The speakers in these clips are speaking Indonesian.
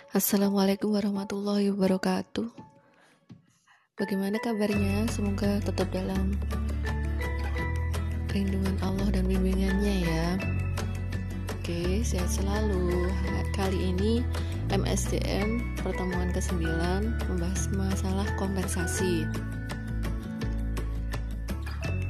Assalamualaikum warahmatullahi wabarakatuh. Bagaimana kabarnya? Semoga tetap dalam lindungan Allah dan bimbingannya ya. Oke, sehat selalu. Kali ini MSDM pertemuan ke-9 membahas masalah kompensasi.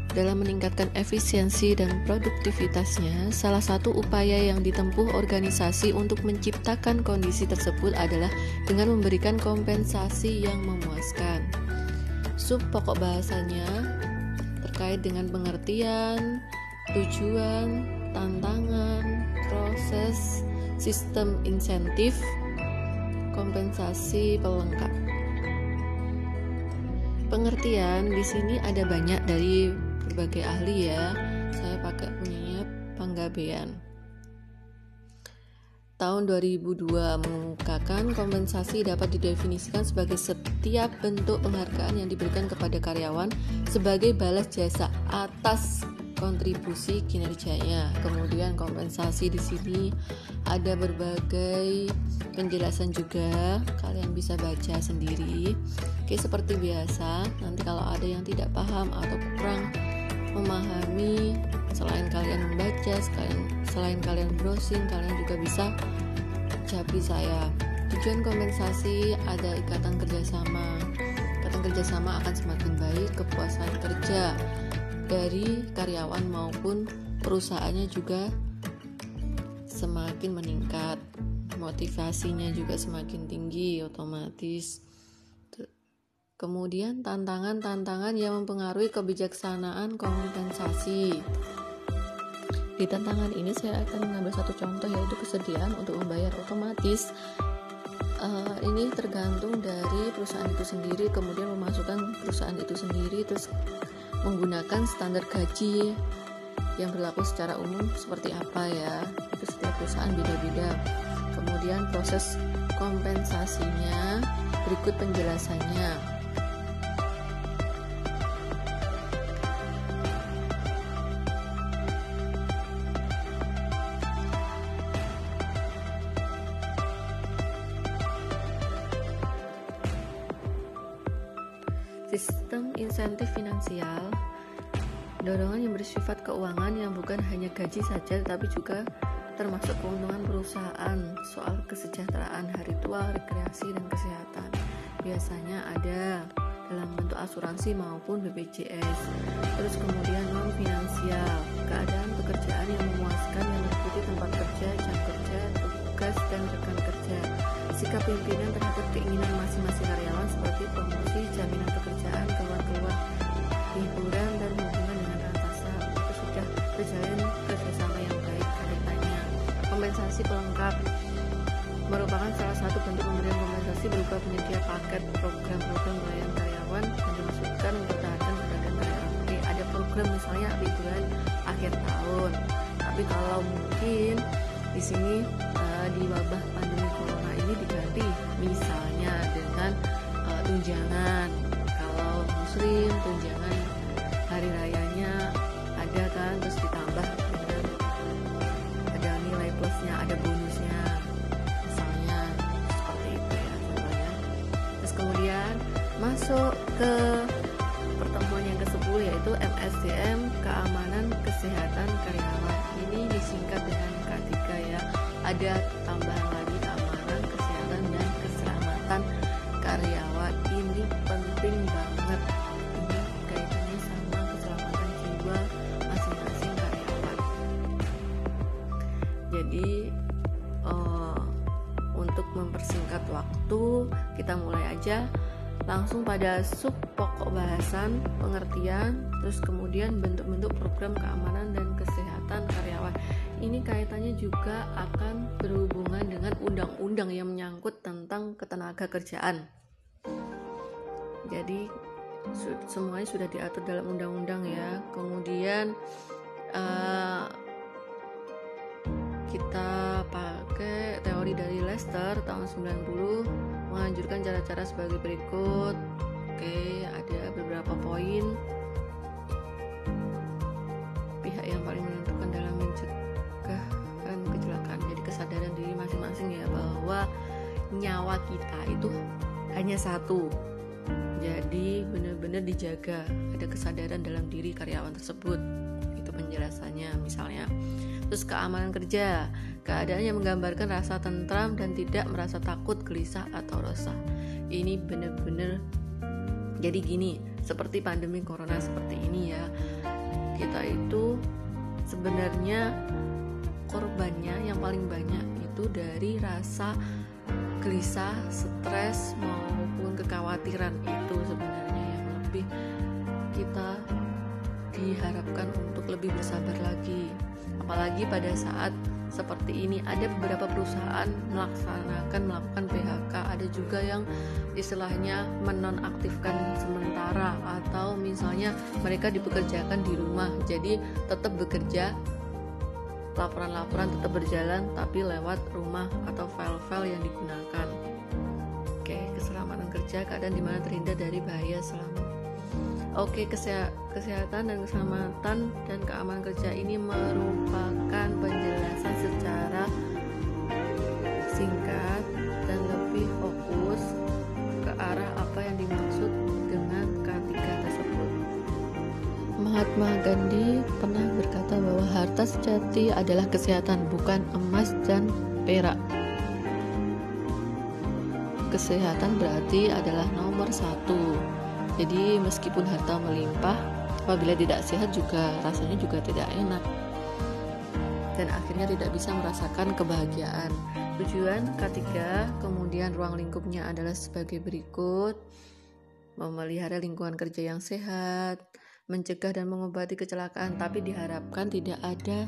Dalam meningkatkan efisiensi dan produktivitasnya, salah satu upaya yang ditempuh organisasi untuk menciptakan kondisi tersebut adalah dengan memberikan kompensasi yang memuaskan. Sub pokok bahasanya terkait dengan pengertian, tujuan, tantangan, proses, sistem insentif, kompensasi pelengkap. Pengertian di sini ada banyak dari berbagai ahli ya. Saya pakai punyanya Panggabean. Tahun 2002 mengungkapkan kompensasi dapat didefinisikan sebagai setiap bentuk penghargaan yang diberikan kepada karyawan sebagai balas jasa atas kontribusi kinerjanya. Kemudian kompensasi di sini ada berbagai penjelasan juga, kalian bisa baca sendiri. Oke, seperti biasa, nanti kalau ada yang tidak paham atau kurang memahami, selain kalian membaca, selain kalian browsing, kalian juga bisa japri saya. Tujuan kompensasi ada ikatan kerjasama. Ikatan kerjasama akan semakin baik, kepuasan kerja dari karyawan maupun perusahaannya juga semakin meningkat, motivasinya juga semakin tinggi otomatis. Kemudian tantangan-tantangan yang mempengaruhi kebijaksanaan kompensasi. Di tantangan ini saya akan mengambil satu contoh, yaitu kesediaan untuk membayar otomatis. Ini tergantung dari perusahaan itu sendiri, kemudian memasukkan perusahaan itu sendiri, terus menggunakan standar gaji yang berlaku secara umum seperti apa ya. Itu setiap perusahaan beda-beda. Kemudian proses kompensasinya, berikut penjelasannya. Sistem insentif finansial, dorongan yang bersifat keuangan yang bukan hanya gaji saja tetapi juga termasuk keuntungan perusahaan, soal kesejahteraan hari tua, rekreasi, dan kesehatan. Biasanya ada dalam bentuk asuransi maupun BPJS. Terus kemudian non finansial, keadaan pekerjaan yang memuaskan yang meliputi tempat kerja, jam kerja, tugas, dan rekan kerja. Sikap pimpinan terhadap keinginan masing-masing karyawan seperti promosi, jaminan pekerjaan, keluar-keluar, hiburan, dan hubungan dengan atasan. Itu sudah berjalan kerjasama yang baik kaitannya. Kompensasi pelengkap merupakan salah satu bentuk pemberian kompensasi berupa penyedia paket program-program pelayanan karyawan yang dimaksudkan mempertahankan badan karyawan. Oke, ada program misalnya liburan akhir tahun. Tapi kalau mungkin di sini di wabah pandemi corona ini diganti misalnya dengan tunjangan. Kalau muslim tunjangan hari rayanya ada kan, terus ditambah dengan ada nilai plusnya, ada bonusnya misalnya, seperti itu ya contohnya. Terus kemudian masuk ke pertemuan yang ke-10 yaitu MSDM, keamanan kesehatan karyawan. Ini disingkat dengan K3 ya. Ada tambahan lagi keamanan, kesehatan, dan keselamatan karyawan. Ini penting banget. Ini kaitannya sama keselamatan jiwa masing-masing karyawan. Jadi untuk mempersingkat waktu, kita mulai aja langsung pada sub pokok bahasan, pengertian, terus kemudian bentuk-bentuk program keamanan dan kesehatan karyawan. Ini kaitannya juga akan berhubungan dengan undang-undang yang menyangkut tentang ketenaga kerjaan. Jadi semuanya sudah diatur dalam undang-undang ya. Kemudian kita pakai teori dari Lester tahun 90 menganjurkan cara-cara sebagai berikut. Oke, ada beberapa poin. Pihak yang paling menentukan dalam mencegah kecelakaan, jadi kesadaran diri masing-masing ya, bahwa nyawa kita itu hanya satu. Jadi benar-benar dijaga, ada kesadaran dalam diri karyawan tersebut. Itu penjelasannya misalnya. Terus keamanan kerja, keadaan yang menggambarkan rasa tentram dan tidak merasa takut, gelisah atau resah. Ini benar-benar jadi gini, seperti pandemi corona seperti ini ya. Kita itu sebenarnya korbannya yang paling banyak itu dari rasa gelisah, stres maupun kekhawatiran. Itu sebenarnya yang lebih kita diharapkan untuk lebih bersabar lagi. Apalagi pada saat seperti ini ada beberapa perusahaan melakukan PHK, ada juga yang istilahnya menonaktifkan sementara, atau misalnya mereka dipekerjakan di rumah, jadi tetap bekerja, laporan-laporan tetap berjalan tapi lewat rumah atau file-file yang digunakan. Oke, keselamatan kerja, keadaan di mana terhindar dari bahaya selama. Oke, kesehatan dan keselamatan dan keamanan kerja ini merupakan penjelasan secara singkat dan lebih fokus ke arah apa yang dimaksud dengan ketiga tersebut. Mahatma Gandhi pernah berkata bahwa harta sejati adalah kesehatan, bukan emas dan perak. Kesehatan berarti adalah nomor satu. Jadi meskipun harta melimpah, apabila tidak sehat juga rasanya juga tidak enak, dan akhirnya tidak bisa merasakan kebahagiaan. Tujuan ketiga, kemudian ruang lingkupnya adalah sebagai berikut: memelihara lingkungan kerja yang sehat, mencegah dan mengobati kecelakaan, tapi diharapkan tidak ada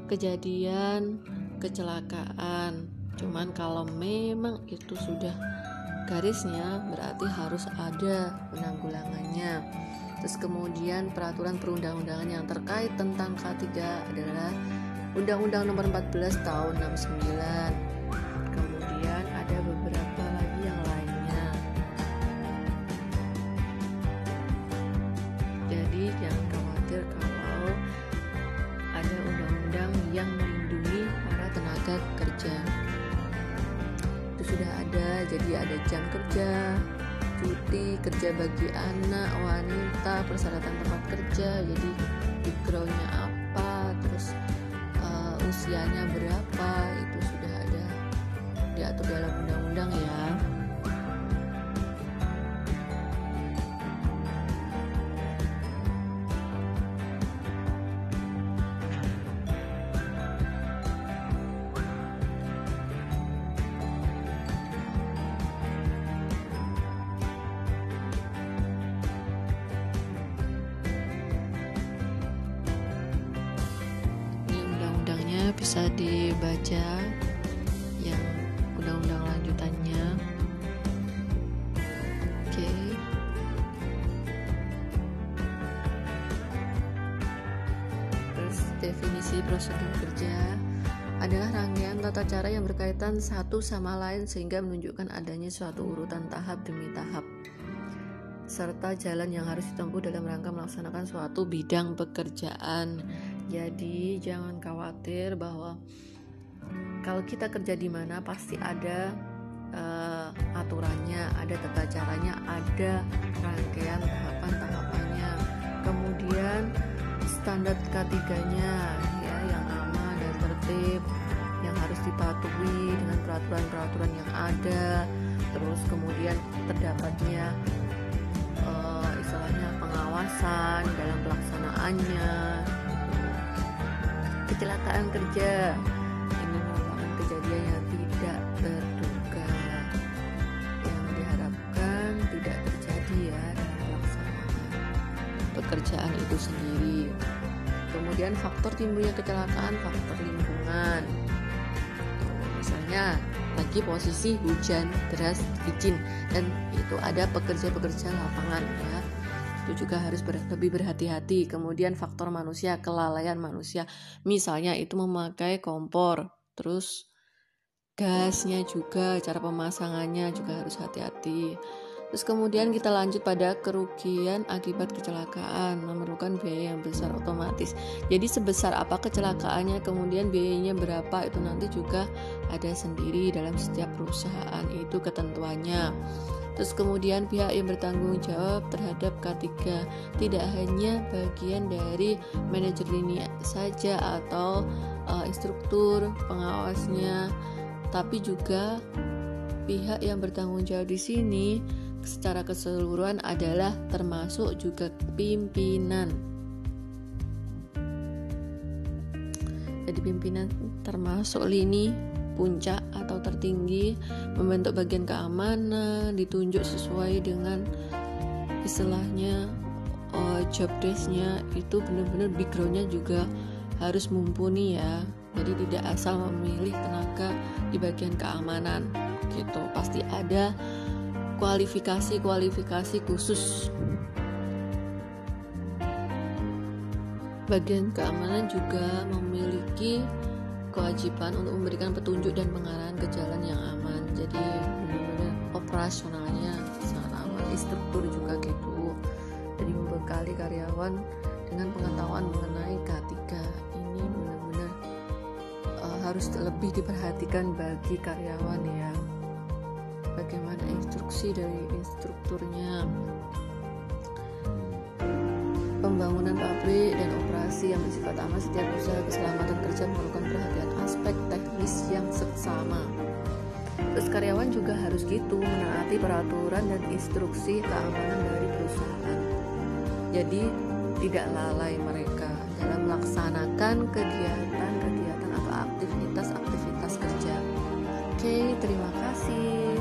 kejadian kecelakaan. Cuman kalau memang itu sudah garisnya, berarti harus ada penanggulangannya. Terus kemudian peraturan perundang-undangan yang terkait tentang K3 adalah Undang-Undang Nomor 14 Tahun 69. Kemudian ada beberapa lagi yang lainnya. Jadi jangan khawatir kalau ada undang-undang yang melindungi para tenaga kerja. Sudah ada, jadi ada jam kerja, cuti, kerja bagi anak, wanita, persyaratan tempat kerja, jadi backgroundnya apa, terus usianya berapa, itu sudah ada diatur dalam undang-undang ya. Bisa dibaca yang undang-undang lanjutannya. Oke. Terus definisi prosedur kerja adalah rangkaian tata cara yang berkaitan satu sama lain sehingga menunjukkan adanya suatu urutan tahap demi tahap, serta jalan yang harus ditempuh dalam rangka melaksanakan suatu bidang pekerjaan. Jadi jangan khawatir bahwa kalau kita kerja di mana pasti ada aturannya, ada tata caranya, ada rangkaian tahapan-tahapannya. Kemudian standar K3-nya ya, yang aman dan tertib, yang harus dipatuhi dengan peraturan-peraturan yang ada. Terus kemudian terdapatnya istilahnya pengawasan dalam pelaksanaannya. Kecelakaan kerja ini merupakan kejadian yang tidak terduga yang diharapkan tidak terjadi ya dalam pelaksanaan pekerjaan itu sendiri. Kemudian faktor timbulnya kecelakaan, faktor lingkungan. Misalnya lagi posisi hujan deras, licin, dan itu ada pekerja-pekerja lapangan ya, itu juga harus lebih berhati-hati. Kemudian faktor manusia, kelalaian manusia, misalnya itu memakai kompor, terus gasnya juga, cara pemasangannya juga harus hati-hati. Terus kemudian kita lanjut pada kerugian akibat kecelakaan, memerlukan biaya yang besar otomatis. Jadi sebesar apa kecelakaannya, kemudian biayanya berapa, itu nanti juga ada sendiri dalam setiap perusahaan, itu ketentuannya. Terus kemudian pihak yang bertanggung jawab terhadap K3 tidak hanya bagian dari manajer ini saja atau instruktur pengawasnya, tapi juga pihak yang bertanggung jawab di sini secara keseluruhan adalah termasuk juga pimpinan. Jadi pimpinan termasuk lini puncak atau tertinggi, membentuk bagian keamanan, ditunjuk sesuai dengan istilahnya job desk-nya, itu benar-benar background-nya juga harus mumpuni ya. Jadi tidak asal memilih tenaga di bagian keamanan gitu, pasti ada kualifikasi khusus. Bagian keamanan juga memiliki kewajiban untuk memberikan petunjuk dan pengarahan ke jalan yang aman. Jadi benar-benar operasionalnya sangat aman. Instruktur juga gitu. Jadi membekali karyawan dengan pengetahuan mengenai K3 ini benar-benar harus lebih diperhatikan bagi karyawan ya. Bagaimana instruksi dari instrukturnya. Pembangunan pabrik dan operasi yang bersifat aman, setiap usaha keselamatan kerja memerlukan perhatian aspek teknis yang seksama. Terus karyawan juga harus gitu menaati peraturan dan instruksi keamanan dari perusahaan. Jadi tidak lalai mereka dalam melaksanakan kegiatan atau aktivitas kerja. Oke, terima kasih.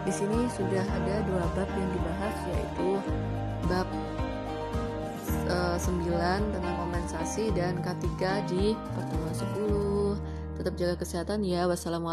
Di sini sudah ada 2 bab yang dibahas, yaitu bab 9 tentang kompensasi dan K3 di pertemuan 10. Tetap jaga kesehatan ya. Wassalamualaikum.